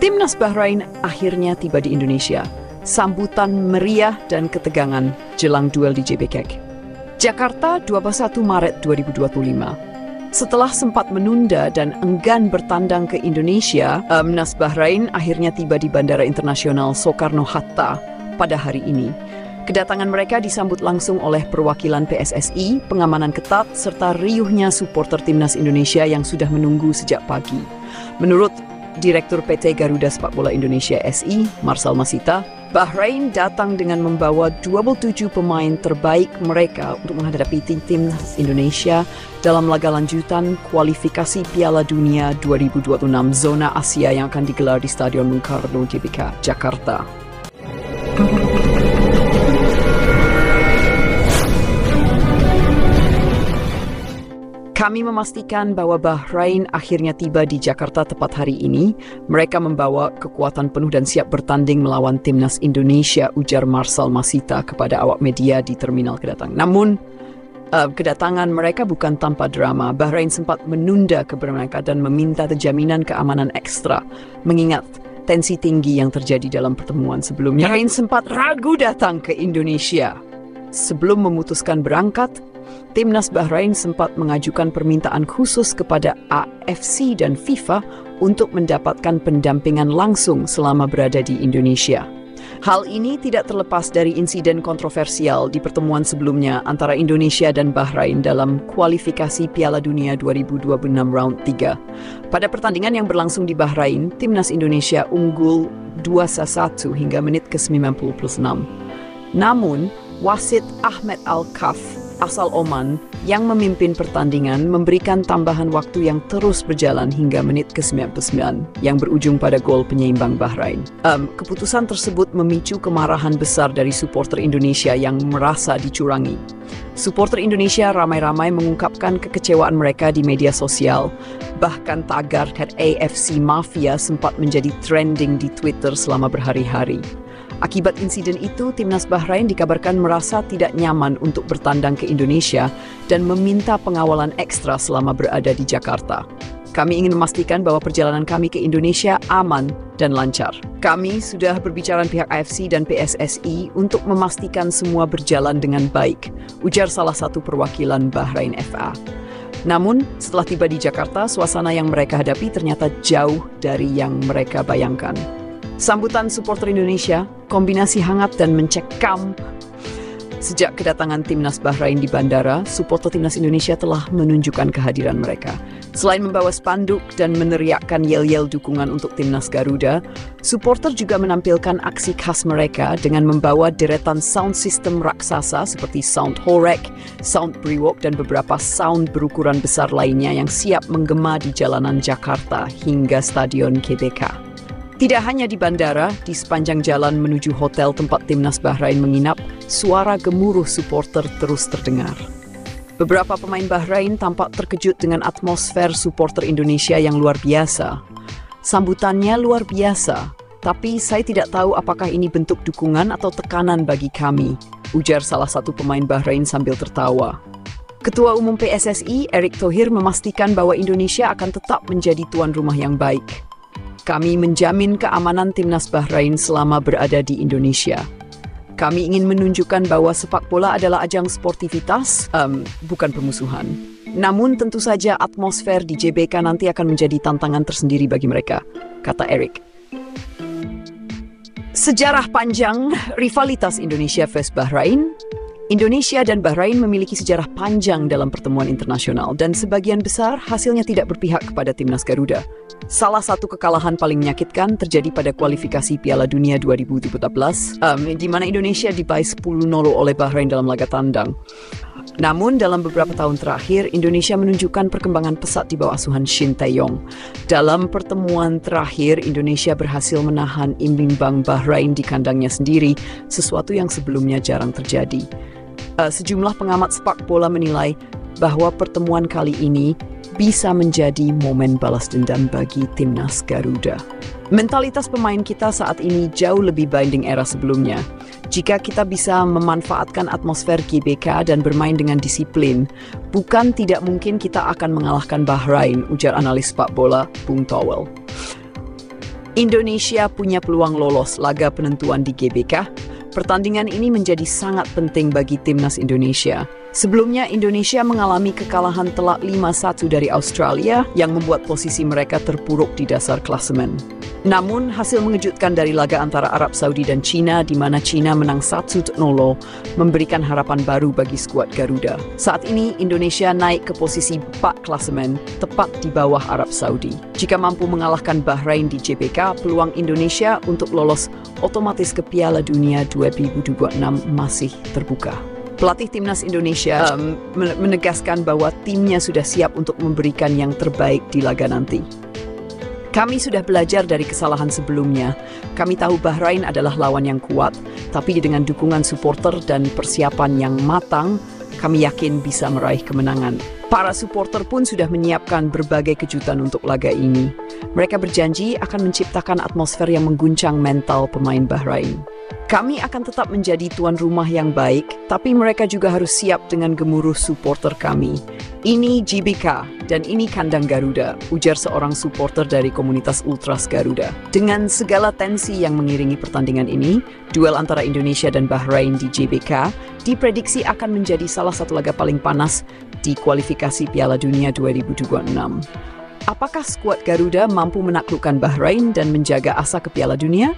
Timnas Bahrain akhirnya tiba di Indonesia. Sambutan meriah dan ketegangan jelang duel di JBK. Jakarta 21 Maret 2025. Setelah sempat menunda dan enggan bertandang ke Indonesia, Timnas Bahrain akhirnya tiba di Bandara Internasional Soekarno-Hatta pada hari ini. Kedatangan mereka disambut langsung oleh perwakilan PSSI, pengamanan ketat, serta riuhnya supporter Timnas Indonesia yang sudah menunggu sejak pagi. Menurut Direktur PT Garuda Sepak Bola Indonesia SI, Marcel Masita, Bahrain datang dengan membawa 27 pemain terbaik mereka untuk menghadapi Timnas Indonesia dalam laga lanjutan kualifikasi Piala Dunia 2026 zona Asia yang akan digelar di Stadion Bung Karno GBK, Jakarta. Kami memastikan bahwa Bahrain akhirnya tiba di Jakarta tepat hari ini. Mereka membawa kekuatan penuh dan siap bertanding melawan Timnas Indonesia, ujar Marcel Masita kepada awak media di terminal kedatangan. Namun, kedatangan mereka bukan tanpa drama. Bahrain sempat menunda keberangkatan dan meminta jaminan keamanan ekstra, mengingat tensi tinggi yang terjadi dalam pertemuan sebelumnya. Bahrain sempat ragu datang ke Indonesia. Sebelum memutuskan berangkat, Timnas Bahrain sempat mengajukan permintaan khusus kepada AFC dan FIFA untuk mendapatkan pendampingan langsung selama berada di Indonesia. Hal ini tidak terlepas dari insiden kontroversial di pertemuan sebelumnya antara Indonesia dan Bahrain dalam kualifikasi Piala Dunia 2026 Round 3. Pada pertandingan yang berlangsung di Bahrain, Timnas Indonesia unggul 2-1 hingga menit ke-96. Namun, wasit Ahmed Al-Kaf asal Oman yang memimpin pertandingan memberikan tambahan waktu yang terus berjalan hingga menit ke-99 yang berujung pada gol penyeimbang Bahrain. Keputusan tersebut memicu kemarahan besar dari supporter Indonesia yang merasa dicurangi. Supporter Indonesia ramai-ramai mengungkapkan kekecewaan mereka di media sosial. Bahkan tagar #AFC Mafia sempat menjadi trending di Twitter selama berhari-hari. Akibat insiden itu, Timnas Bahrain dikabarkan merasa tidak nyaman untuk bertandang ke Indonesia dan meminta pengawalan ekstra selama berada di Jakarta. Kami ingin memastikan bahwa perjalanan kami ke Indonesia aman dan lancar. Kami sudah berbicara dengan pihak AFC dan PSSI untuk memastikan semua berjalan dengan baik, ujar salah satu perwakilan Bahrain FA. Namun, setelah tiba di Jakarta, suasana yang mereka hadapi ternyata jauh dari yang mereka bayangkan. Sambutan supporter Indonesia, kombinasi hangat dan mencekam. Sejak kedatangan Timnas Bahrain di bandara, supporter Timnas Indonesia telah menunjukkan kehadiran mereka. Selain membawa spanduk dan meneriakkan yel-yel dukungan untuk Timnas Garuda, supporter juga menampilkan aksi khas mereka dengan membawa deretan sound system raksasa seperti sound horek, sound brewok, dan beberapa sound berukuran besar lainnya yang siap menggema di jalanan Jakarta hingga Stadion GBK. Tidak hanya di bandara, di sepanjang jalan menuju hotel tempat Timnas Bahrain menginap, suara gemuruh supporter terus terdengar. Beberapa pemain Bahrain tampak terkejut dengan atmosfer supporter Indonesia yang luar biasa. Sambutannya luar biasa, tapi saya tidak tahu apakah ini bentuk dukungan atau tekanan bagi kami, ujar salah satu pemain Bahrain sambil tertawa. Ketua Umum PSSI, Erick Thohir, memastikan bahwa Indonesia akan tetap menjadi tuan rumah yang baik. Kami menjamin keamanan Timnas Bahrain selama berada di Indonesia. Kami ingin menunjukkan bahwa sepak bola adalah ajang sportivitas, bukan permusuhan. Namun tentu saja atmosfer di JBK nanti akan menjadi tantangan tersendiri bagi mereka, kata Erick. Sejarah panjang rivalitas Indonesia vs Bahrain. Indonesia dan Bahrain memiliki sejarah panjang dalam pertemuan internasional dan sebagian besar hasilnya tidak berpihak kepada Timnas Garuda. Salah satu kekalahan paling menyakitkan terjadi pada kualifikasi Piala Dunia 2014, di mana Indonesia dibayi 10-0 oleh Bahrain dalam laga tandang. Namun dalam beberapa tahun terakhir, Indonesia menunjukkan perkembangan pesat di bawah asuhan Shin Tae-yong. Dalam pertemuan terakhir, Indonesia berhasil menahan imbang Bahrain di kandangnya sendiri, sesuatu yang sebelumnya jarang terjadi. Sejumlah pengamat sepak bola menilai bahwa pertemuan kali ini bisa menjadi momen balas dendam bagi Timnas Garuda. Mentalitas pemain kita saat ini jauh lebih banding era sebelumnya. Jika kita bisa memanfaatkan atmosfer GBK dan bermain dengan disiplin, bukan tidak mungkin kita akan mengalahkan Bahrain, ujar analis sepak bola Bung Towel. Indonesia punya peluang lolos laga penentuan di GBK. Pertandingan ini menjadi sangat penting bagi timnas Indonesia. Sebelumnya, Indonesia mengalami kekalahan telak 5-1 dari Australia yang membuat posisi mereka terpuruk di dasar klasemen. Namun, hasil mengejutkan dari laga antara Arab Saudi dan China di mana China menang 1-0 memberikan harapan baru bagi skuad Garuda. Saat ini, Indonesia naik ke posisi 4 klasemen, tepat di bawah Arab Saudi. Jika mampu mengalahkan Bahrain di GBK, peluang Indonesia untuk lolos otomatis ke Piala Dunia 2026 masih terbuka. Pelatih timnas Indonesia menegaskan bahwa timnya sudah siap untuk memberikan yang terbaik di laga nanti. Kami sudah belajar dari kesalahan sebelumnya. Kami tahu Bahrain adalah lawan yang kuat, tapi dengan dukungan supporter dan persiapan yang matang, kami yakin bisa meraih kemenangan. Para supporter pun sudah menyiapkan berbagai kejutan untuk laga ini. Mereka berjanji akan menciptakan atmosfer yang mengguncang mental pemain Bahrain. Kami akan tetap menjadi tuan rumah yang baik, tapi mereka juga harus siap dengan gemuruh supporter kami. Ini GBK dan ini kandang Garuda, ujar seorang supporter dari komunitas Ultras Garuda. Dengan segala tensi yang mengiringi pertandingan ini, duel antara Indonesia dan Bahrain di GBK diprediksi akan menjadi salah satu laga paling panas di kualifikasi Piala Dunia 2026. Apakah skuad Garuda mampu menaklukkan Bahrain dan menjaga asa ke Piala Dunia?